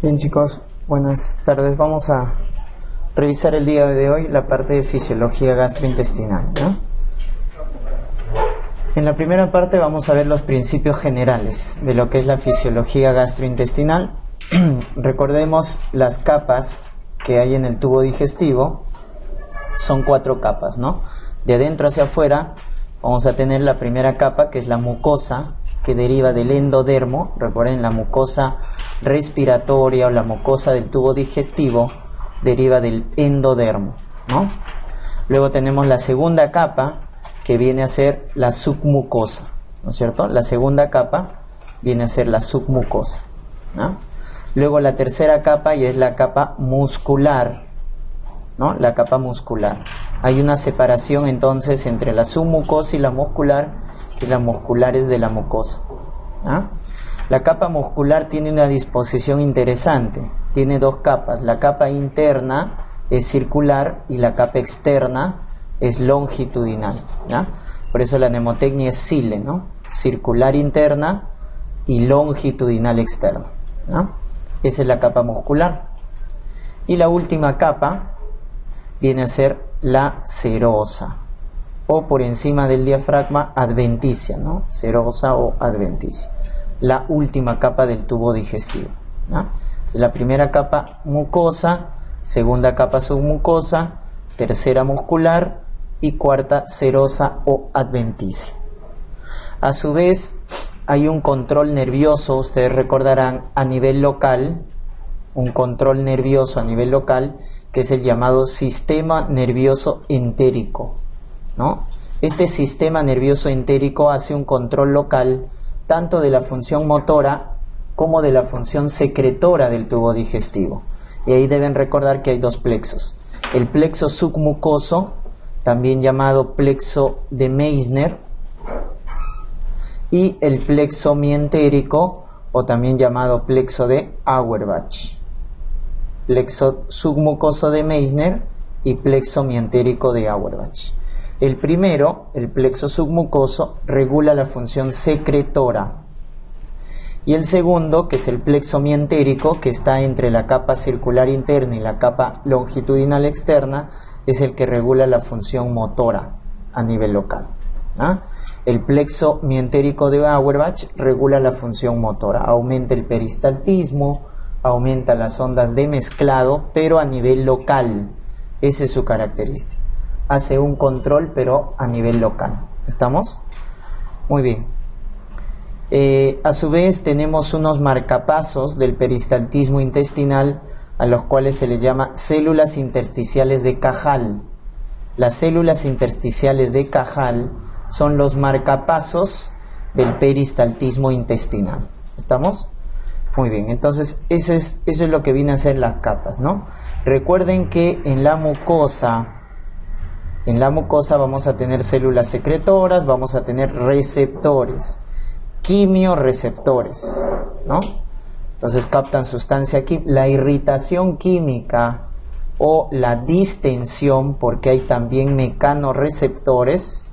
Bien, chicos, buenas tardes. Vamos a revisar el día de hoy la parte de fisiología gastrointestinal, ¿no? En la primera parte vamos a ver los principios generales de lo que es la fisiología gastrointestinal. Recordemos las capas que hay en el tubo digestivo. Son 4 capas, ¿no? De adentro hacia afuera vamos a tener la primera capa, que es la mucosa, que deriva del endodermo. Recuerden, la mucosa respiratoria o la mucosa del tubo digestivo deriva del endodermo, ¿no? Luego tenemos la segunda capa, que viene a ser la submucosa, ¿no es cierto? La segunda capa viene a ser la submucosa, ¿no? Luego la tercera capa, y es la capa muscular, ¿no? La capa muscular. Hay una separación entonces entre la submucosa y la muscular, que la muscular es de la mucosa, ¿no? La capa muscular tiene una disposición interesante. Tiene 2 capas. La capa interna es circular y la capa externa es longitudinal, ¿no? Por eso la mnemotecnia es SILE, ¿no? Circular interna y longitudinal externa, ¿no? Esa es la capa muscular. Y la última capa viene a ser la serosa, o por encima del diafragma, adventicia, ¿no? Serosa o adventicia. La última capa del tubo digestivo, ¿no? Entonces, la primera capa mucosa, segunda capa submucosa, tercera muscular y cuarta serosa o adventicia. A su vez, hay un control nervioso, ustedes recordarán, a nivel local, un control nervioso a nivel local, que es el llamado sistema nervioso entérico, ¿no? Este sistema nervioso entérico hace un control local tanto de la función motora como de la función secretora del tubo digestivo. Y ahí deben recordar que hay 2 plexos. El plexo submucoso, también llamado plexo de Meissner, y el plexo mientérico, o también llamado plexo de Auerbach. Plexo submucoso de Meissner y plexo mientérico de Auerbach. El primero, el plexo submucoso, regula la función secretora. Y el segundo, que es el plexo mientérico, que está entre la capa circular interna y la capa longitudinal externa, es el que regula la función motora a nivel local, ¿no? El plexo mientérico de Auerbach regula la función motora, aumenta el peristaltismo, aumenta las ondas de mezclado, pero a nivel local. Esa es su característica. Hace un control, pero a nivel local. ¿Estamos? Muy bien. A su vez tenemos unos marcapasos del peristaltismo intestinal, a los cuales se le llama células intersticiales de Cajal. Las células intersticiales de Cajal son los marcapasos del peristaltismo intestinal. ¿Estamos? Muy bien, entonces eso es lo que viene a ser las capas, ¿no? Recuerden que en la mucosa vamos a tener células secretoras, vamos a tener receptores, quimioreceptores, ¿no? Entonces captan sustancia química. La irritación química o la distensión, porque hay también mecanorreceptores,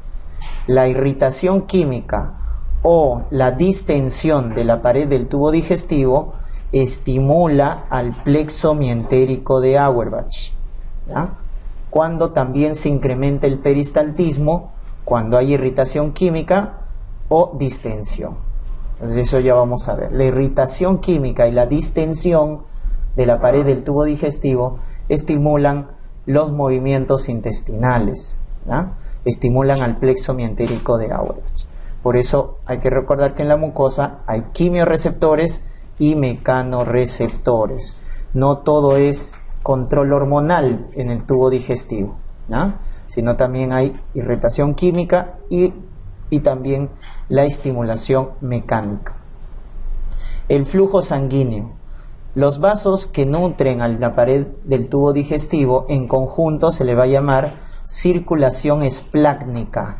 la irritación química o la distensión de la pared del tubo digestivo estimula al plexo mientérico de Auerbach, ¿ya? Cuando también se incrementa el peristaltismo, cuando hay irritación química o distensión. Entonces eso ya vamos a ver. La irritación química y la distensión de la pared del tubo digestivo estimulan los movimientos intestinales, ¿ya? Estimulan al plexo mientérico de Auerbach. Por eso hay que recordar que en la mucosa hay quimioreceptores y mecanorreceptores. No todo es control hormonal en el tubo digestivo, ¿no? Sino también hay irritación química y también la estimulación mecánica. El flujo sanguíneo. Los vasos que nutren a la pared del tubo digestivo en conjunto se le va a llamar circulación esplácnica.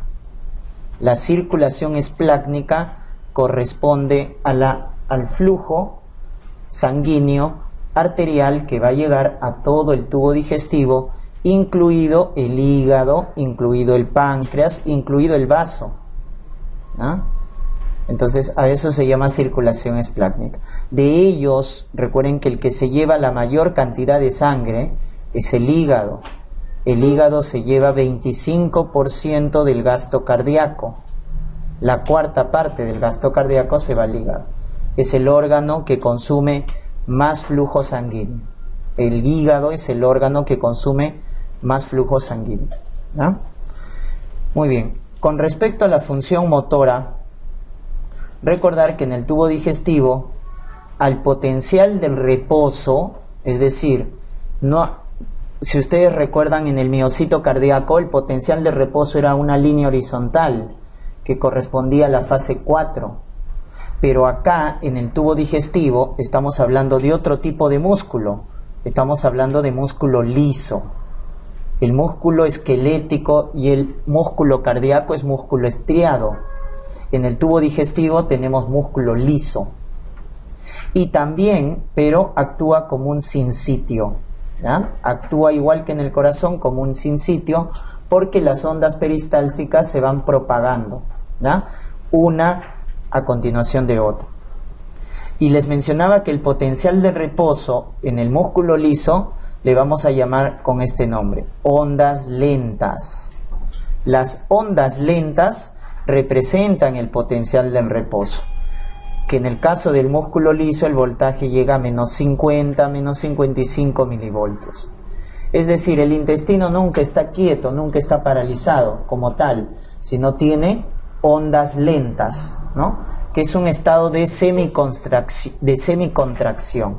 La circulación esplácnica corresponde al flujo sanguíneo arterial que va a llegar a todo el tubo digestivo, incluido el hígado, incluido el páncreas, incluido el vaso, ¿no? Entonces a eso se llama circulación esplácnica. De ellos, recuerden que el que se lleva la mayor cantidad de sangre es el hígado. El hígado se lleva 25% del gasto cardíaco. La cuarta parte del gasto cardíaco se va al hígado. Es el órgano que consume más flujo sanguíneo. El hígado es el órgano que consume más flujo sanguíneo, ¿no? Muy bien. Con respecto a la función motora, recordar que en el tubo digestivo, al potencial del reposo, es decir, si ustedes recuerdan, en el miocito cardíaco, el potencial de reposo era una línea horizontal que correspondía a la fase 4. Pero acá, en el tubo digestivo, estamos hablando de otro tipo de músculo. Estamos hablando de músculo liso. El músculo esquelético y el músculo cardíaco es músculo estriado. En el tubo digestivo tenemos músculo liso. Y también, pero actúa como un sinsitio, ¿ya? Actúa igual que en el corazón como un sinsitio, porque las ondas peristálticas se van propagando, ¿ya? Una a continuación de otra. Y les mencionaba que el potencial de reposo en el músculo liso le vamos a llamar con este nombre: ondas lentas. Las ondas lentas representan el potencial del reposo, que en el caso del músculo liso el voltaje llega a menos 50, menos 55 milivoltios. Es decir, el intestino nunca está quieto, nunca está paralizado como tal, sino tiene ondas lentas, ¿no? Que es un estado de semicontracción.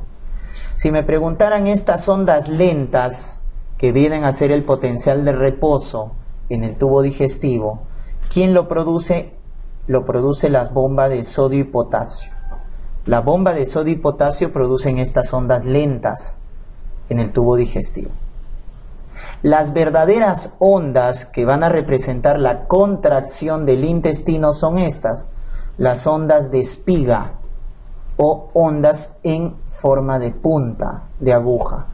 Si me preguntaran estas ondas lentas que vienen a ser el potencial de reposo en el tubo digestivo, ¿quién lo produce? Lo produce la bomba de sodio y potasio. La bomba de sodio y potasio producen estas ondas lentas en el tubo digestivo. Las verdaderas ondas que van a representar la contracción del intestino son estas, las ondas de espiga o ondas en forma de punta, de aguja.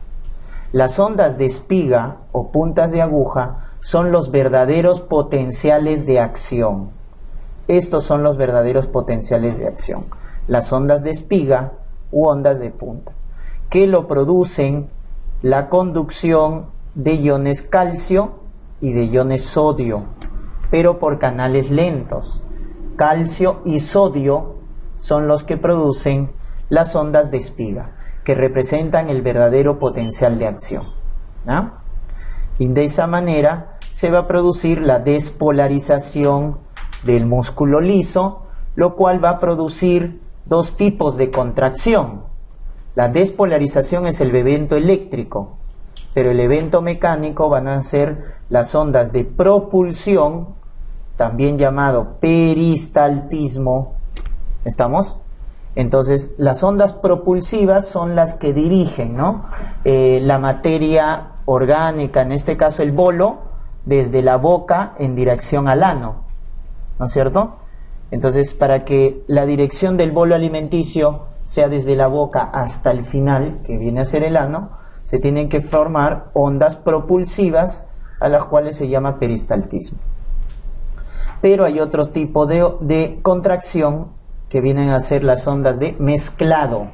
Las ondas de espiga o puntas de aguja son los verdaderos potenciales de acción. Estos son los verdaderos potenciales de acción, las ondas de espiga u ondas de punta, que lo producen la conducción de iones calcio y de iones sodio, pero por canales lentos. Calcio y sodio son los que producen las ondas de espiga, que representan el verdadero potencial de acción, ¿no? Y de esa manera se va a producir la despolarización del músculo liso, lo cual va a producir dos tipos de contracción. La despolarización es el evento eléctrico, pero el evento mecánico van a ser las ondas de propulsión, también llamado peristaltismo. ¿Estamos? Entonces, las ondas propulsivas son las que dirigen, ¿no? La materia orgánica, en este caso el bolo, desde la boca en dirección al ano, ¿no es cierto? Entonces, para que la dirección del bolo alimenticio sea desde la boca hasta el final, que viene a ser el ano, se tienen que formar ondas propulsivas, a las cuales se llama peristaltismo. Pero hay otro tipo de contracción que vienen a ser las ondas de mezclado,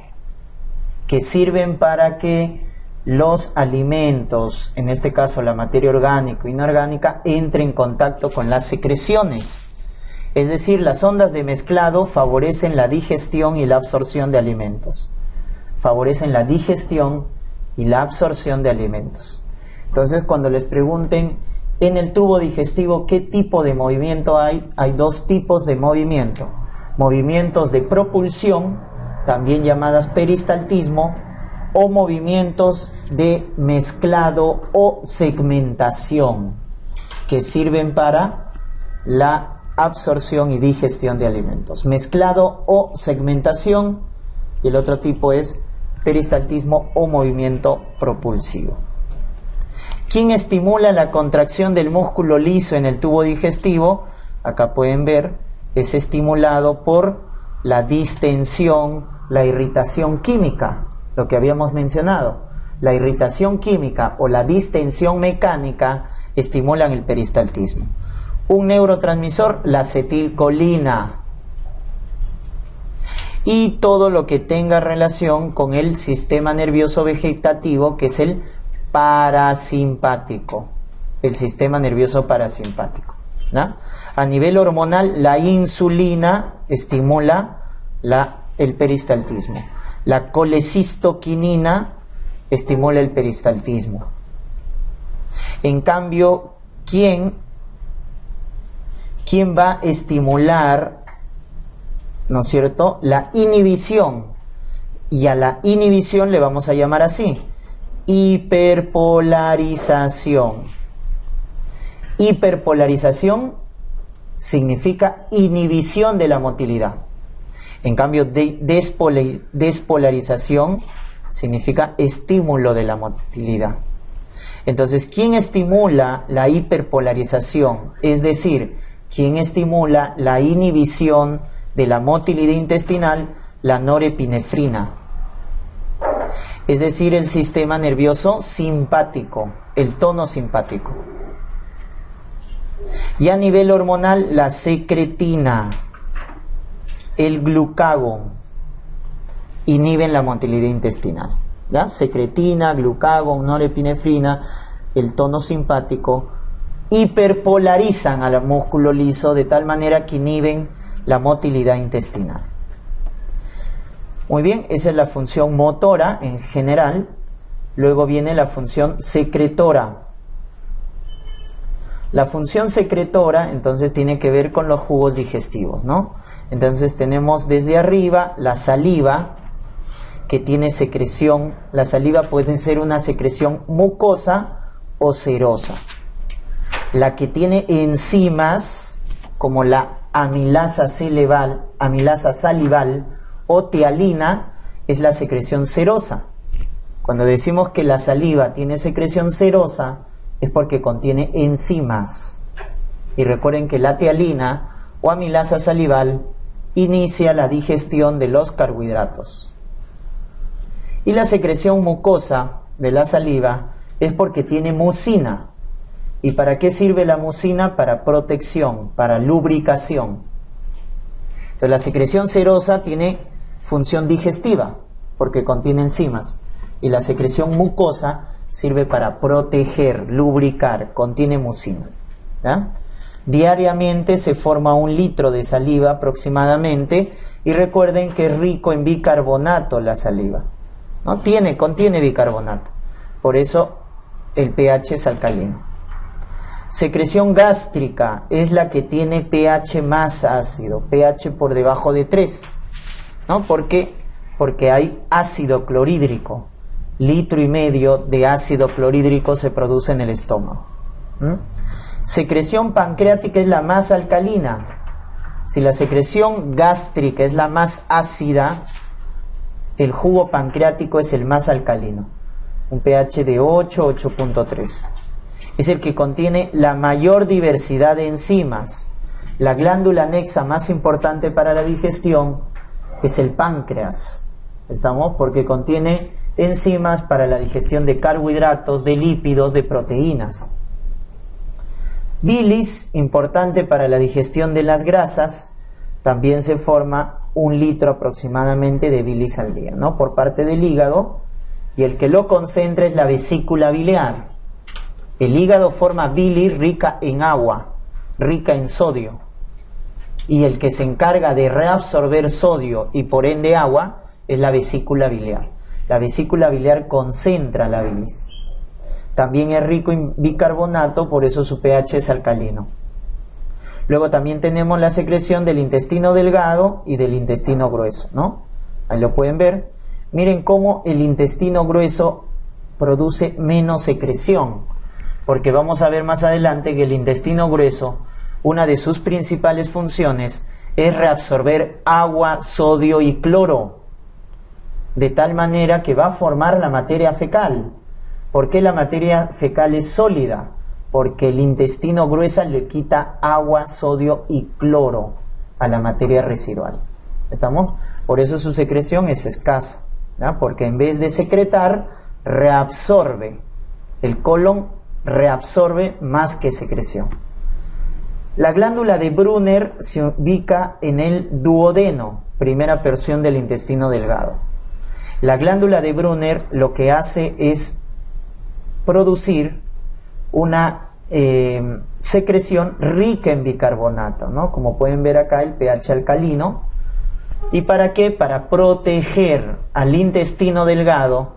que sirven para que los alimentos, en este caso la materia orgánica e inorgánica, entren en contacto con las secreciones. Es decir, las ondas de mezclado favorecen la digestión y la absorción de alimentos. Favorecen la digestión y la absorción de alimentos. Entonces, cuando les pregunten en el tubo digestivo qué tipo de movimiento hay dos tipos de movimiento: movimientos de propulsión, también llamadas peristaltismo, o movimientos de mezclado o segmentación, que sirven para la absorción y digestión de alimentos. Mezclado o segmentación, y el otro tipo es peristaltismo o movimiento propulsivo. ¿Quién estimula la contracción del músculo liso en el tubo digestivo? Acá pueden ver, es estimulado por la distensión, la irritación química, lo que habíamos mencionado. La irritación química o la distensión mecánica estimulan el peristaltismo. Un neurotransmisor, la acetilcolina. y todo lo que tenga relación con el sistema nervioso vegetativo, que es el parasimpático, el sistema nervioso parasimpático, ¿no? A nivel hormonal, la insulina estimula el peristaltismo, la colecistoquinina estimula el peristaltismo. En cambio, ¿quién va a estimular, ¿no es cierto?, la inhibición? Y a la inhibición le vamos a llamar así: hiperpolarización. Hiperpolarización significa inhibición de la motilidad. En cambio, despolarización significa estímulo de la motilidad. Entonces, ¿quién estimula la hiperpolarización? Es decir, ¿quién estimula la inhibición de la motilidad intestinal? La norepinefrina. Es decir, el sistema nervioso simpático, el tono simpático. Y a nivel hormonal, la secretina, el glucagón, inhiben la motilidad intestinal, ¿ya? Secretina, glucagón, norepinefrina, el tono simpático, hiperpolarizan al músculo liso de tal manera que inhiben la motilidad intestinal. Muy bien, esa es la función motora en general. Luego viene la función secretora. La función secretora entonces tiene que ver con los jugos digestivos, ¿no? Entonces tenemos desde arriba la saliva, que tiene secreción. La saliva puede ser una secreción mucosa o serosa. La que tiene enzimas, como la amilasa salival o tialina, es la secreción serosa. Cuando decimos que la saliva tiene secreción serosa, es porque contiene enzimas. Y recuerden que la tialina o amilasa salival inicia la digestión de los carbohidratos. Y la secreción mucosa de la saliva es porque tiene mucina. ¿Y para qué sirve la mucina? Para protección, para lubricación. Entonces la secreción serosa tiene función digestiva porque contiene enzimas. Y la secreción mucosa sirve para proteger, lubricar, contiene mucina, ¿ya? Diariamente se forma 1 litro de saliva aproximadamente, y recuerden que es rico en bicarbonato la saliva, ¿no? Contiene bicarbonato, por eso el pH es alcalino. Secreción gástrica es la que tiene pH más ácido, pH por debajo de 3, ¿no? Porque hay ácido clorhídrico. 1,5 litros de ácido clorhídrico se produce en el estómago. Secreción pancreática es la más alcalina. Si la secreción gástrica es la más ácida, el jugo pancreático es el más alcalino, un pH de 8, 8.3. Es el que contiene la mayor diversidad de enzimas. La glándula anexa más importante para la digestión es el páncreas, ¿estamos? Porque contiene enzimas para la digestión de carbohidratos, de lípidos, de proteínas. Bilis, importante para la digestión de las grasas. También se forma 1 litro aproximadamente de bilis al día, ¿no? Por parte del hígado, y el que lo concentra es la vesícula biliar. El hígado forma bilis rica en agua, rica en sodio, y el que se encarga de reabsorber sodio y por ende agua es la vesícula biliar. La vesícula biliar concentra la bilis. También es rico en bicarbonato, por eso su pH es alcalino. Luego también tenemos la secreción del intestino delgado y del intestino grueso, ¿no? Ahí lo pueden ver. Miren cómo el intestino grueso produce menos secreción, porque vamos a ver más adelante que el intestino grueso, una de sus principales funciones es reabsorber agua, sodio y cloro, de tal manera que va a formar la materia fecal. ¿Por qué la materia fecal es sólida? Porque el intestino grueso le quita agua, sodio y cloro a la materia residual. ¿Estamos? Por eso su secreción es escasa, ¿no? Porque en vez de secretar, reabsorbe. El colon reabsorbe más que secreción. La glándula de Brunner se ubica en el duodeno. primera porción del intestino delgado. La glándula de Brunner lo que hace es producir una secreción rica en bicarbonato, ¿no? Como pueden ver acá, el pH alcalino. ¿Y para qué? Para proteger al intestino delgado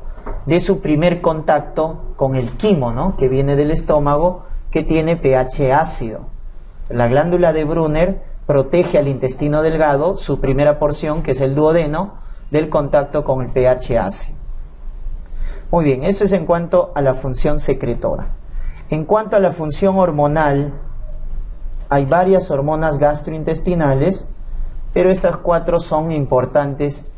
de su primer contacto con el quimo, ¿no? Que viene del estómago, que tiene pH ácido. La glándula de Brunner protege al intestino delgado, su primera porción, que es el duodeno, del contacto con el pH ácido. Muy bien, eso es en cuanto a la función secretora. En cuanto a la función hormonal, hay varias hormonas gastrointestinales, pero estas 4 son importantes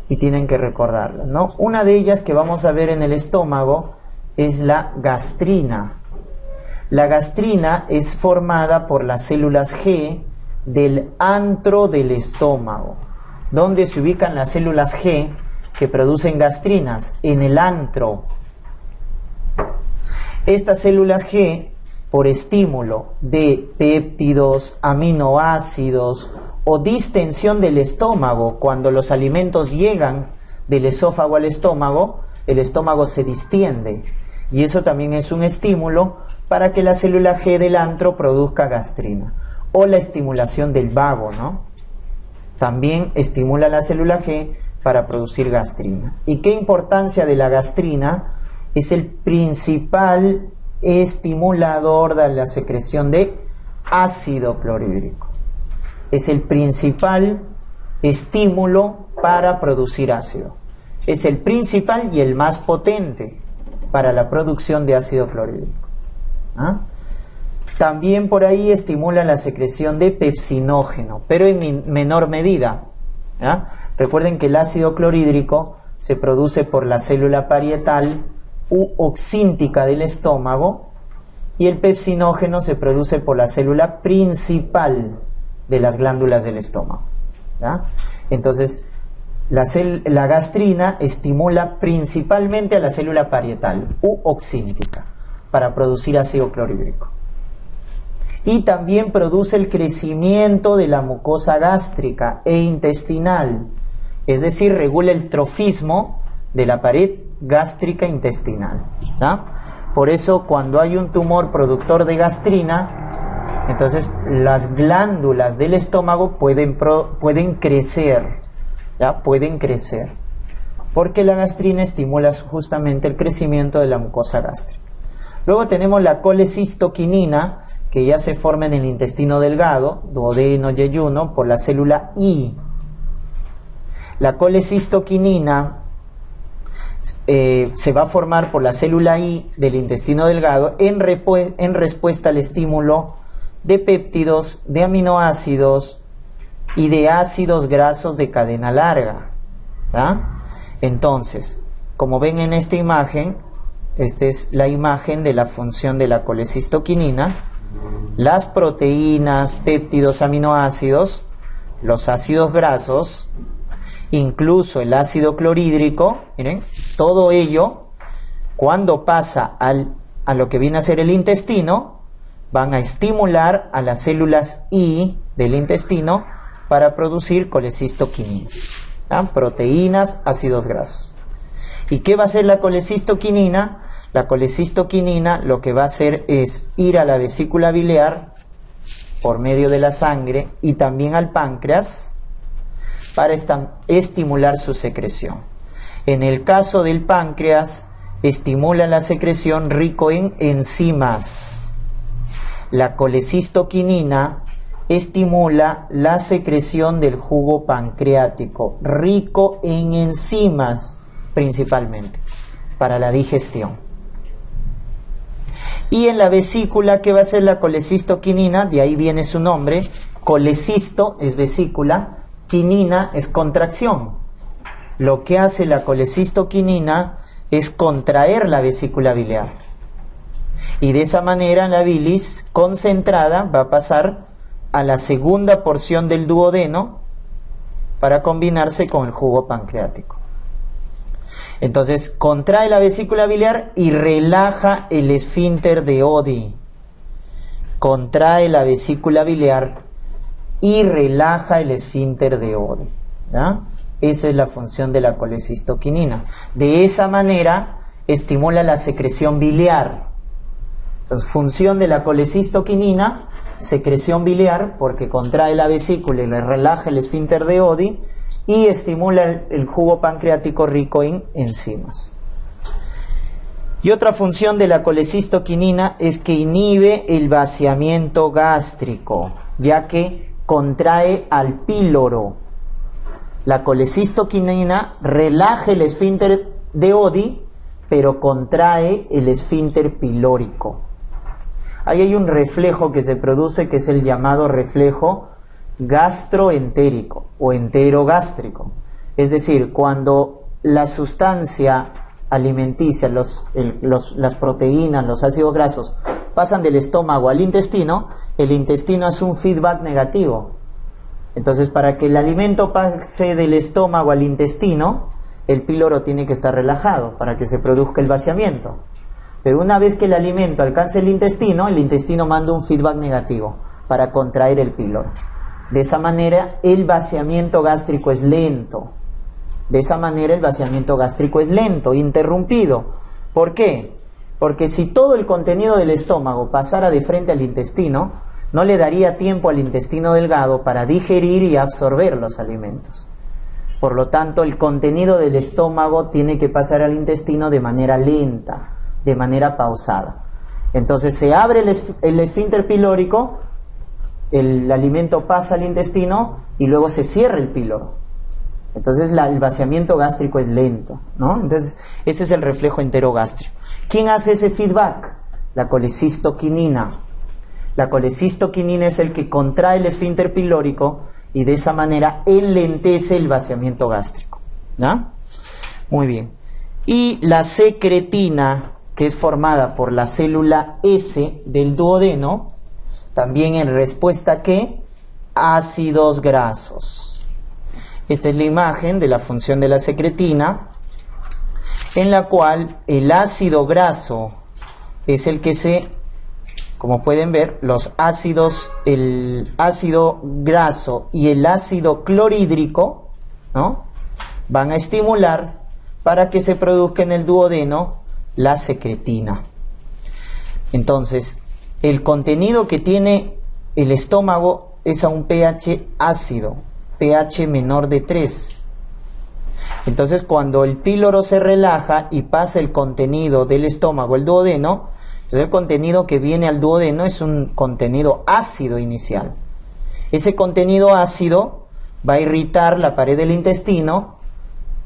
y tienen que recordarlas, ¿no? Una de ellas que vamos a ver en el estómago es la gastrina. La gastrina es formada por las células G del antro del estómago. ¿Dónde se ubican las células G que producen gastrinas? En el antro. Estas células G, por estímulo de péptidos, aminoácidos o distensión del estómago, cuando los alimentos llegan del esófago al estómago, el estómago se distiende. Y eso también es un estímulo para que la célula G del antro produzca gastrina. O la estimulación del vago, ¿no? También estimula la célula G para producir gastrina. ¿Y qué importancia de la gastrina? Es el principal estimulador de la secreción de ácido clorhídrico. Es el principal estímulo para producir ácido. Es el principal y el más potente para la producción de ácido clorhídrico. ¿Ah? También por ahí estimula la secreción de pepsinógeno, pero en menor medida. ¿Ah? Recuerden que el ácido clorhídrico se produce por la célula parietal u oxíntica del estómago y el pepsinógeno se produce por la célula principal de las glándulas del estómago. ¿Ya? Entonces, la gastrina estimula principalmente a la célula parietal u oxíntica para producir ácido clorhídrico. Y también produce el crecimiento de la mucosa gástrica e intestinal, es decir, regula el trofismo de la pared gástrica intestinal. ¿Ya? Por eso, cuando hay un tumor productor de gastrina, entonces las glándulas del estómago pueden crecer, ¿ya? Pueden crecer, porque la gastrina estimula justamente el crecimiento de la mucosa gástrica. Luego tenemos la colecistoquinina, que ya se forma en el intestino delgado, duodeno, yeyuno, por la célula I. La colecistoquinina se va a formar por la célula I del intestino delgado en respuesta al estímulo de péptidos, de aminoácidos y de ácidos grasos de cadena larga. ¿Ya? Entonces, como ven en esta imagen, esta es la imagen de la función de la colecistoquinina. Las proteínas, péptidos, aminoácidos, los ácidos grasos, incluso el ácido clorhídrico, miren, todo ello, cuando pasa a lo que viene a ser el intestino, van a estimular a las células I del intestino para producir colecistoquinina. ¿Ya? Proteínas, ácidos grasos. ¿Y qué va a hacer la colecistoquinina? La colecistoquinina lo que va a hacer es ir a la vesícula biliar por medio de la sangre y también al páncreas para estimular su secreción. En el caso del páncreas, estimula la secreción rico en enzimas. La colecistoquinina estimula la secreción del jugo pancreático, rico en enzimas principalmente, para la digestión. Y en la vesícula, ¿qué va a hacer la colecistoquinina? De ahí viene su nombre. Colecisto es vesícula, quinina es contracción. Lo que hace la colecistoquinina es contraer la vesícula biliar. Y de esa manera la bilis concentrada va a pasar a la segunda porción del duodeno para combinarse con el jugo pancreático. Entonces contrae la vesícula biliar y relaja el esfínter de Oddi. Contrae la vesícula biliar y relaja el esfínter de Oddi. ¿ya? Esa es la función de la colecistoquinina. De esa manera estimula la secreción biliar. Entonces, función de la colecistoquinina, secreción biliar, porque contrae la vesícula y le relaja el esfínter de Oddi, y estimula el jugo pancreático rico en enzimas. Y otra función de la colecistoquinina es que inhibe el vaciamiento gástrico, ya que contrae al píloro. La colecistoquinina relaja el esfínter de Oddi, pero contrae el esfínter pilórico. Ahí hay un reflejo que se produce, que es el llamado reflejo gastroentérico o enterogástrico. Es decir, cuando la sustancia alimenticia, las proteínas, los ácidos grasos, pasan del estómago al intestino, el intestino hace un feedback negativo. Entonces, para que el alimento pase del estómago al intestino, el píloro tiene que estar relajado para que se produzca el vaciamiento. Pero una vez que el alimento alcance el intestino manda un feedback negativo para contraer el píloro. De esa manera, el vaciamiento gástrico es lento. Interrumpido. ¿Por qué? Porque si todo el contenido del estómago pasara de frente al intestino, no le daría tiempo al intestino delgado para digerir y absorber los alimentos. Por lo tanto, el contenido del estómago tiene que pasar al intestino de manera lenta, de manera pausada. Entonces se abre el esfínter pilórico, el alimento pasa al intestino y luego se cierra el píloro. Entonces el vaciamiento gástrico es lento, ¿no? Entonces ese es el reflejo enterogástrico. ¿Quién hace ese feedback? La colecistoquinina. La colecistoquinina es el que contrae el esfínter pilórico y de esa manera enlentece el vaciamiento gástrico, ¿ya? Muy bien. Y la secretina, que es formada por la célula S del duodeno, también en respuesta a ¿qué? Ácidos grasos. Esta es la imagen de la función de la secretina, en la cual el ácido graso es el que como pueden ver, los ácidos, el ácido graso y el ácido clorhídrico, ¿no?, van a estimular para que se produzca en el duodeno la secretina. Entonces, el contenido que tiene el estómago es a un pH ácido, pH menor de 3. Entonces, cuando el píloro se relaja y pasa el contenido del estómago al duodeno, entonces el contenido que viene al duodeno es un contenido ácido inicial. Ese contenido ácido va a irritar la pared del intestino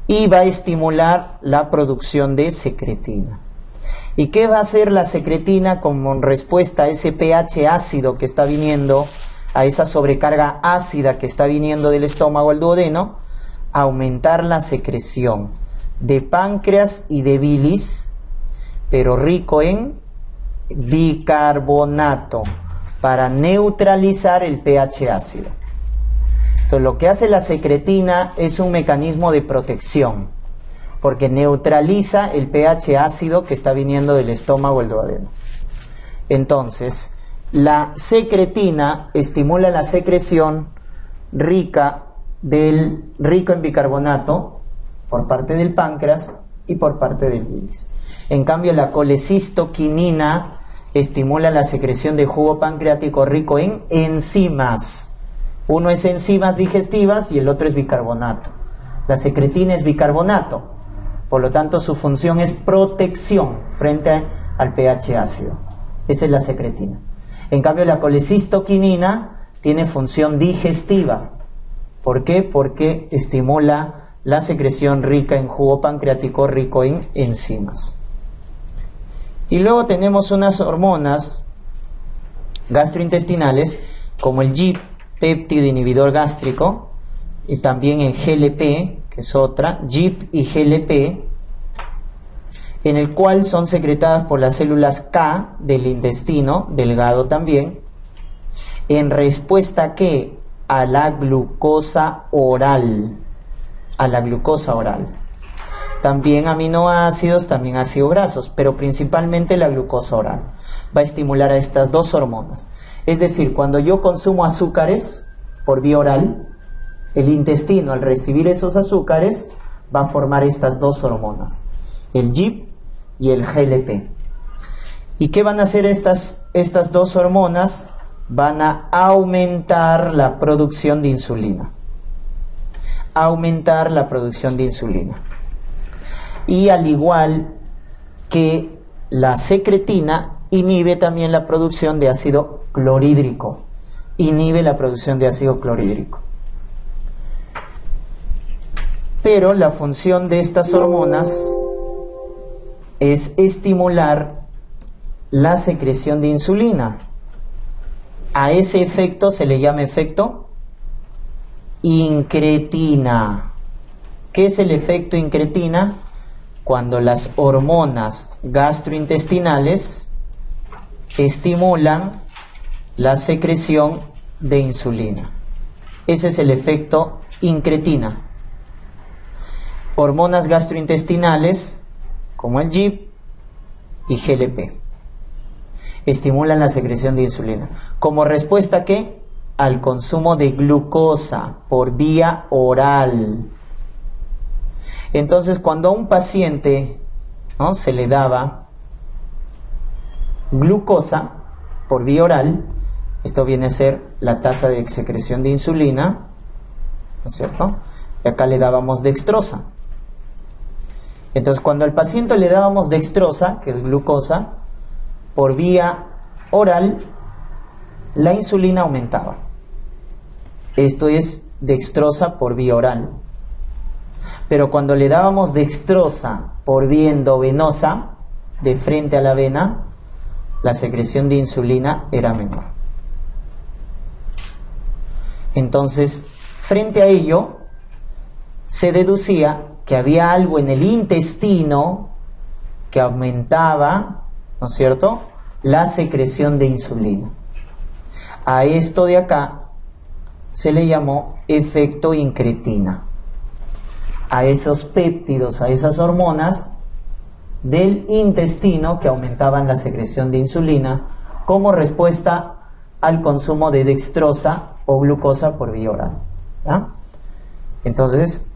y va a estimular la producción de secretina. ¿Y qué va a hacer la secretina como respuesta a ese pH ácido que está viniendo, a esa sobrecarga ácida que está viniendo del estómago al duodeno? Aumentar la secreción de páncreas y de bilis, pero rico en bicarbonato, para neutralizar el pH ácido. Entonces, lo que hace la secretina es un mecanismo de protección, porque neutraliza el pH ácido que está viniendo del estómago al duodeno. Entonces, la secretina estimula la secreción rica en bicarbonato por parte del páncreas y por parte del bilis. En cambio, la colecistoquinina estimula la secreción de jugo pancreático rico en enzimas. Uno es enzimas digestivas y el otro es bicarbonato. La secretina es bicarbonato, por lo tanto su función es protección frente al pH ácido. Esa es la secretina. En cambio, la colecistoquinina tiene función digestiva. ¿Por qué? Porque estimula la secreción rica en jugo pancreático rico en enzimas. Y luego tenemos unas hormonas gastrointestinales como el GIP, péptido inhibidor gástrico, y también el GLP, que es otra, GIP y GLP, en el cual son secretadas por las células K del intestino delgado también, en respuesta a ¿qué? A la glucosa oral. También aminoácidos, también ácidos grasos, pero principalmente la glucosa oral. Va a estimular a estas dos hormonas. Es decir, cuando yo consumo azúcares por vía oral, el intestino, al recibir esos azúcares, va a formar estas dos hormonas, el GIP y el GLP. ¿Y qué van a hacer estas dos hormonas? Van a aumentar la producción de insulina. Aumentar la producción de insulina. Y al igual que la secretina, inhibe también la producción de ácido clorhídrico. Inhibe la producción de ácido clorhídrico. Pero la función de estas hormonas es estimular la secreción de insulina. A ese efecto se le llama efecto incretina. ¿Qué es el efecto incretina? Cuando las hormonas gastrointestinales estimulan la secreción de insulina. Ese es el efecto incretina. Hormonas gastrointestinales como el GIP y GLP estimulan la secreción de insulina. ¿Como respuesta qué? Al consumo de glucosa por vía oral. Entonces, cuando a un paciente, ¿no?, se le daba glucosa por vía oral, esto viene a ser la tasa de secreción de insulina, ¿no es cierto? Y acá le dábamos dextrosa. Entonces, cuando al paciente le dábamos dextrosa, que es glucosa, por vía oral, la insulina aumentaba. Esto es dextrosa por vía oral. Pero cuando le dábamos dextrosa por vía endovenosa, de frente a la vena, la secreción de insulina era menor. Entonces, frente a ello, se deducía que había algo en el intestino que aumentaba, ¿no es cierto?, la secreción de insulina. A esto de acá se le llamó efecto incretina. A esos péptidos, a esas hormonas del intestino que aumentaban la secreción de insulina como respuesta al consumo de dextrosa o glucosa por vía oral. ¿Ya? Entonces,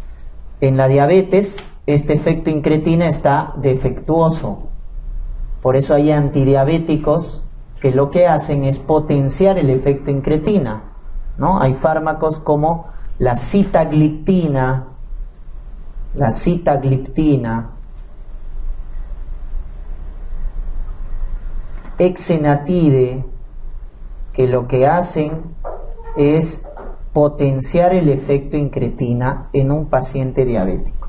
en la diabetes, este efecto incretina está defectuoso. Por eso hay antidiabéticos que lo que hacen es potenciar el efecto incretina, ¿no? Hay fármacos como la sitagliptina, exenatide, que lo que hacen es potenciar el efecto incretina en un paciente diabético.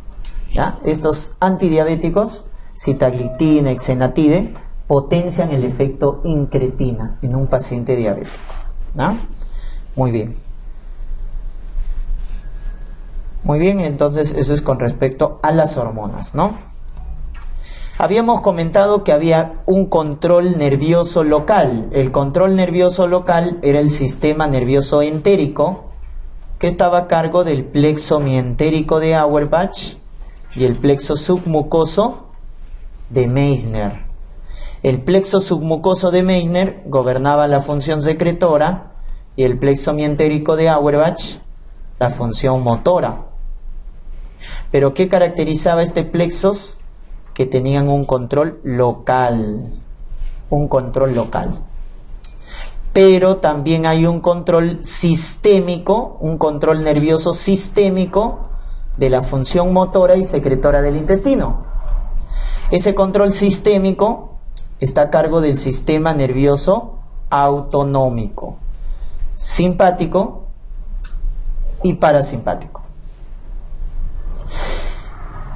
¿Ya? Estos antidiabéticos, sitagliptina, exenatide, potencian el efecto incretina en un paciente diabético. ¿Ya? Muy bien. Muy bien, entonces eso es con respecto a las hormonas, ¿no? Habíamos comentado que había un control nervioso local. El control nervioso local era el sistema nervioso entérico, que estaba a cargo del plexo mientérico de Auerbach y el plexo submucoso de Meissner. El plexo submucoso de Meissner gobernaba la función secretora y el plexo mientérico de Auerbach la función motora. Pero ¿qué caracterizaba este plexos? Que tenían un control local. Pero también hay un control sistémico, un control nervioso sistémico de la función motora y secretora del intestino. Ese control sistémico está a cargo del sistema nervioso autonómico, simpático y parasimpático.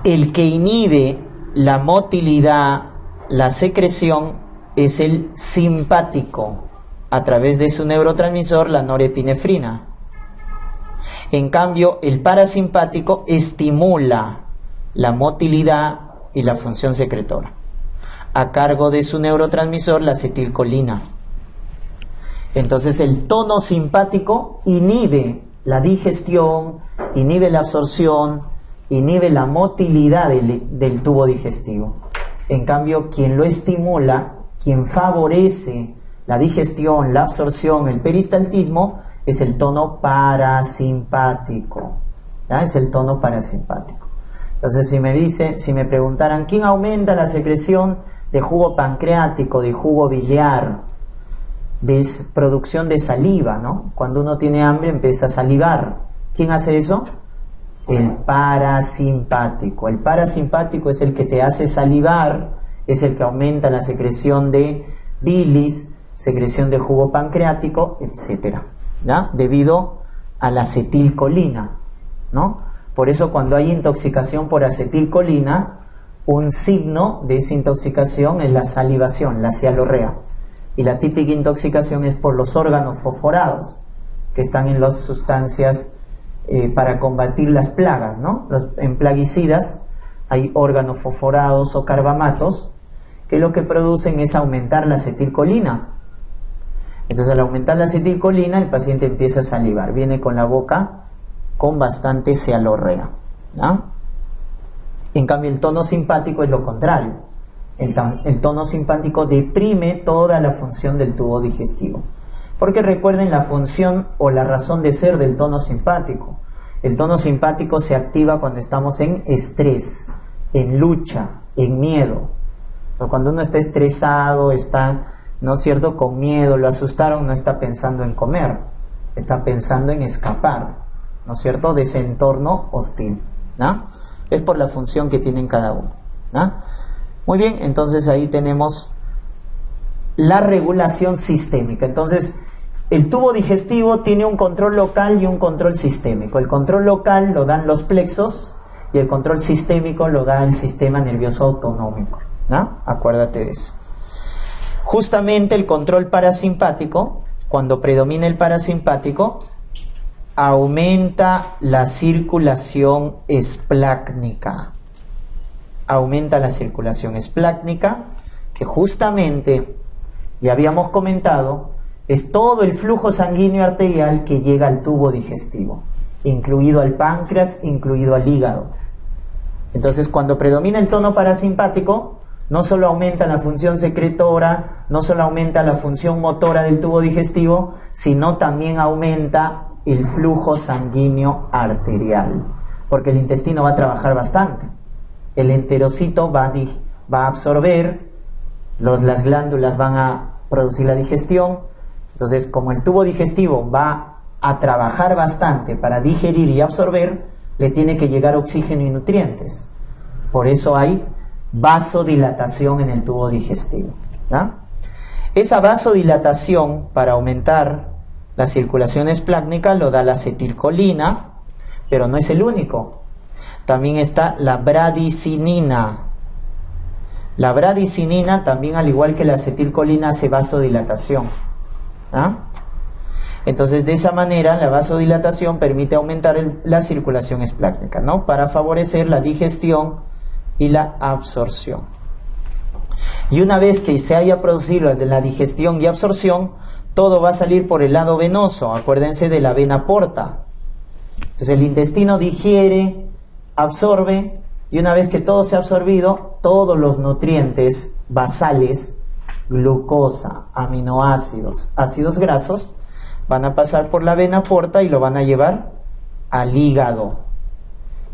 El que inhibe la motilidad, la secreción, es el simpático, a través de su neurotransmisor, la norepinefrina. En cambio, el parasimpático estimula la motilidad y la función secretora, a cargo de su neurotransmisor, la acetilcolina. Entonces, el tono simpático inhibe la digestión, inhibe la absorción, inhibe la motilidad del tubo digestivo. En cambio, quien lo estimula, quien favorece la digestión, la absorción, el peristaltismo, es el tono parasimpático. ¿Ya? Es el tono parasimpático. Entonces, si me preguntaran, ¿quién aumenta la secreción de jugo pancreático, de jugo biliar, de producción de saliva, ¿no? Cuando uno tiene hambre empieza a salivar. ¿Quién hace eso? El parasimpático. El parasimpático es el que te hace salivar, es el que aumenta la secreción de bilis, secreción de jugo pancreático, etcétera, ¿ya? Debido a la acetilcolina, ¿no? Por eso cuando hay intoxicación por acetilcolina, un signo de esa intoxicación es la salivación, la cialorrea. Y la típica intoxicación es por los órganos fosforados, que están en las sustancias para combatir las plagas, ¿no? En plaguicidas hay órganos fosforados o carbamatos, que lo que producen es aumentar la acetilcolina. Entonces, al aumentar la acetilcolina, el paciente empieza a salivar, viene con la boca con bastante cialorrea, ¿no? En cambio, el tono simpático es lo contrario. El tono simpático deprime toda la función del tubo digestivo. Porque recuerden la función o la razón de ser del tono simpático. El tono simpático se activa cuando estamos en estrés, en lucha, en miedo. O sea, cuando uno está estresado, está, ¿no es cierto?, con miedo, lo asustaron, no está pensando en comer, está pensando en escapar, ¿no es cierto?, de ese entorno hostil, ¿no? Es por la función que tienen cada uno, ¿no? Muy bien, entonces ahí tenemos la regulación sistémica. Entonces, el tubo digestivo tiene un control local y un control sistémico. El control local lo dan los plexos y el control sistémico lo da el sistema nervioso autonómico, ¿no? Acuérdate de eso. Justamente el control parasimpático, cuando predomina el parasimpático, aumenta la circulación esplácnica. Aumenta la circulación esplácnica, que justamente, ya habíamos comentado, es todo el flujo sanguíneo arterial que llega al tubo digestivo, incluido al páncreas, incluido al hígado. Entonces, cuando predomina el tono parasimpático, no solo aumenta la función secretora, no solo aumenta la función motora del tubo digestivo, sino también aumenta el flujo sanguíneo arterial, porque el intestino va a trabajar bastante. El enterocito va a absorber, las glándulas van a producir la digestión. Entonces, como el tubo digestivo va a trabajar bastante para digerir y absorber, le tiene que llegar oxígeno y nutrientes. Por eso hay vasodilatación en el tubo digestivo, ¿no? Esa vasodilatación, para aumentar la circulación esplácnica, lo da la acetilcolina, pero no es el único. También está la bradicinina. La bradicinina también, al igual que la acetilcolina, hace vasodilatación, ¿ah? Entonces, de esa manera, la vasodilatación permite aumentar la circulación esplácnica, ¿no?, para favorecer la digestión y la absorción. Y una vez que se haya producido la digestión y absorción, todo va a salir por el lado venoso. Acuérdense de la vena porta. Entonces, el intestino digiere, absorbe, y una vez que todo se ha absorbido, todos los nutrientes basales, glucosa, aminoácidos, ácidos grasos, van a pasar por la vena porta y lo van a llevar al hígado.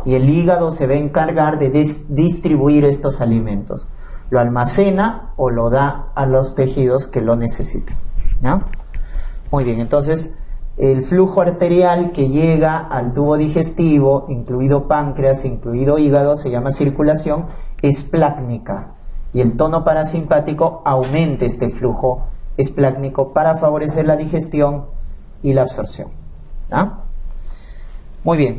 Y el hígado se va a encargar de distribuir estos alimentos. Lo almacena o lo da a los tejidos que lo necesitan, ¿no? Muy bien, entonces el flujo arterial que llega al tubo digestivo, incluido páncreas, incluido hígado, se llama circulación esplácnica. Y el tono parasimpático aumenta este flujo esplácnico para favorecer la digestión y la absorción, ¿no? Muy bien.